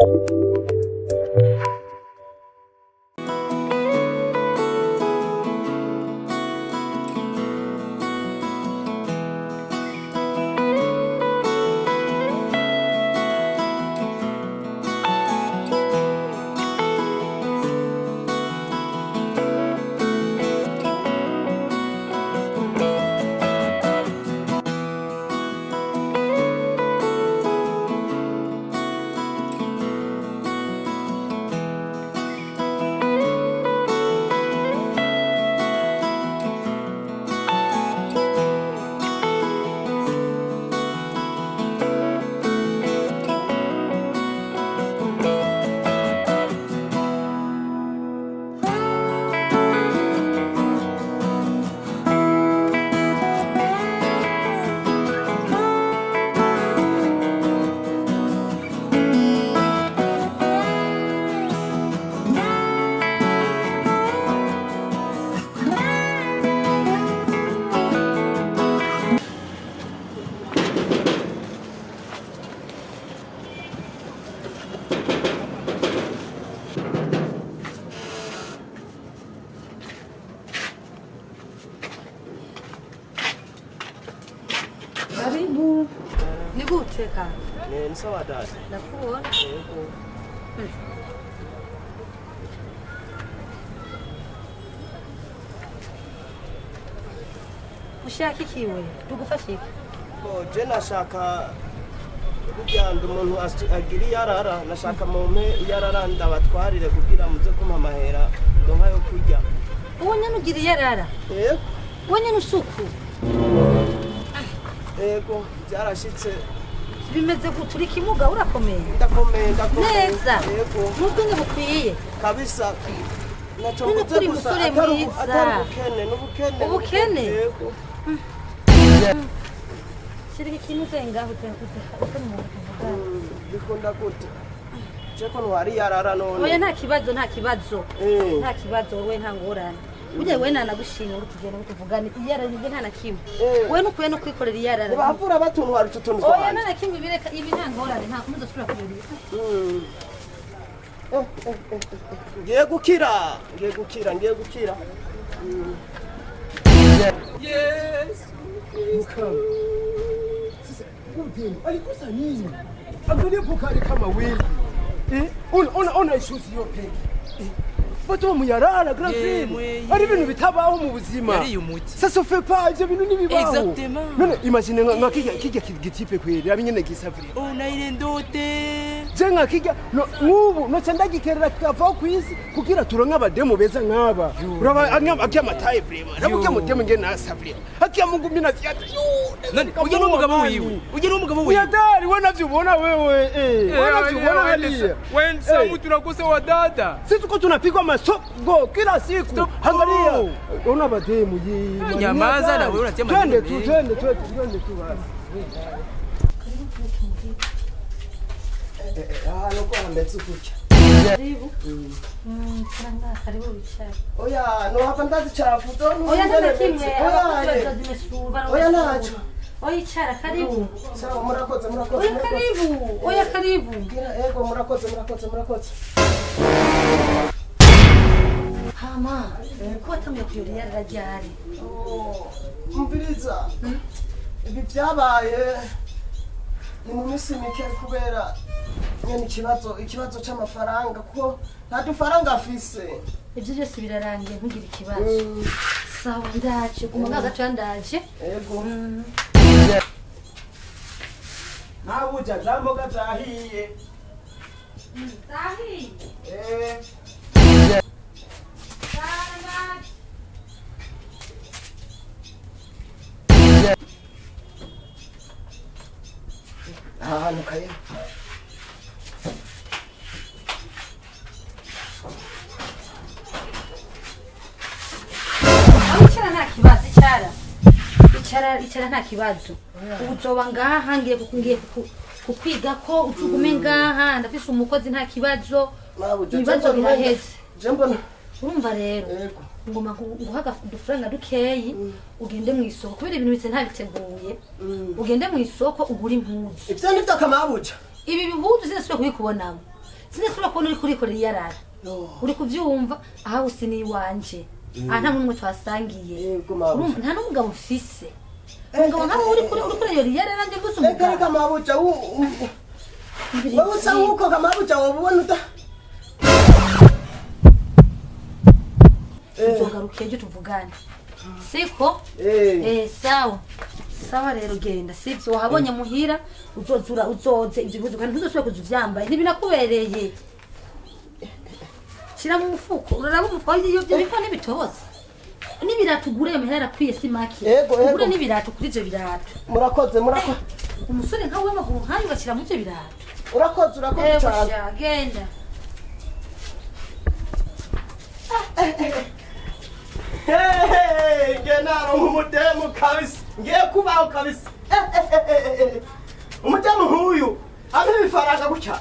Karibu. Nigute ka? Ni sawa dada. Nakuona. Ushaka ikiwe? Tugufashe iki? Je nashaka kugenda umuntu agira yarara nashaka mumpe yarara ndabatwarire kugira muze kumpa amahera ndonka yo kurya. Uwo nyene ugira yarara? Yego. Uwo nyene usuku? Yego, byarashitse. Bimeze guturi kimuga urakomeye? Ndakomeye. Neza. Yego. Mubwenge bukwiye. Kabisa. Nacho None kuri musore mwiza. Ubukene? Yego. Shiriki kintu zengaho uko mu Bikunda gute? Cheko ntwari yarara none. Oya nta kibazo. Nta kibazo wowe nta ngorane. Uje we nanagushimira utugene utuvugane iyara nibyo nta nakimwe. We nukuye no kwikorera iyara. Bavura batuntwara ututuntu twanjye. Oya nta nakimwe bireka ibi nta ngorane nta kumuza sura kubiri. Ngiye gukira. Yes. Alikosa nini? Angalia pokari kama wewe. Ona issues yo peke. Bato muyarara grave. Ari ibintu bitabaho mu buzima. Yari umuti. Ça se fait pas, ibyo bintu nibibaho. Exactement. None imagine nkakijya gitipe kweli, abinyene gisaviri. Unaire ndote. Jenga kijya nk'ubu no cyandagikerera kava ku isi kugira turonka abademo beza nk'aba. Uraba akya mataye vrema. Rabujya mutemo nge nasaviri. Akya mugumi na fiata. Uje n'umugabo wiwe. Yadari we navyo ubona wewe we navyo ubona hali. Wense mtu nakose wa dada. Sisi tuko tunapigwa masoko kila siku. Angalia. Ona bademu yi. Nyamaza na wewe unasema twende tu basi. Nuko handetse kuki. Karibu. Karibu bicara. Oya, no hapa ndazi chafu. Oya nta kimwe. Oya nacho. Oya icara karibu. Sawa murakoze. Oya karibu. Oya karibu. Yego murakoze. Hama, ko watangiye kuyora yarara ryari? Umviriza. Ibi byabaye ni mu minsi mike kubera nyene ikibazo c'amafaranga kuko nta dufaranga afise. Ibyo byose birarangiye ntugira ikibazo. Sawa ndaje kumaga gato ndaje. Yego. Nabuja zamboga zahiye. Zahiye. Ahantu kaye. Icara nta kibazo icara nta kibazo. Uzoba ngaha ngiye kukwiga ko utugume ngaha ndafise umukozi nta kibazo. Ibibazo biraheze. Jembona. Urumva rero. Yego. Ngoma nguhaga udufaranga dukeyi ugende mu isoko kubera ibintu bise ntabiteguye. Ugende mu isoko ugura impuzu. Ivyo nivyo kamabuja. Ibi bihuzu zisubira kubikubonamo. sinasubira kubona uri kurikorera iyarara uri kubyumva aha hose ni iwanje aha nta n'umwe twasangiye Yego mabuja. Urumva, nta n'umugabo mfise umugabo nkawe uri kurera iyarara njye gusa Reka reka mabuja wowe usa nk'uko kamabuja wabubona uta uzogaruka ejo tuvugane siko sawa sawa rero genda sivyo wahabonye muhira uzozura uzoze ibyo bibazo kandi ntuzosubire kuza uvyambaye ntibinakubereye shira mu mufuko uraraba umufuko iyo byo biko n'ibitoboze n'ibirato ugure amahera akwiye si maki ugure n'ibirato kuri ivyo birato murakoze umusore nkawe w'amaguru nkayo ugashira mu ivyo birato urakoze cyane genda ngenaro nk'umudemu kabisa ngiye kubaho kabisa umudemu nk'uyu ampa ibifaranga gutya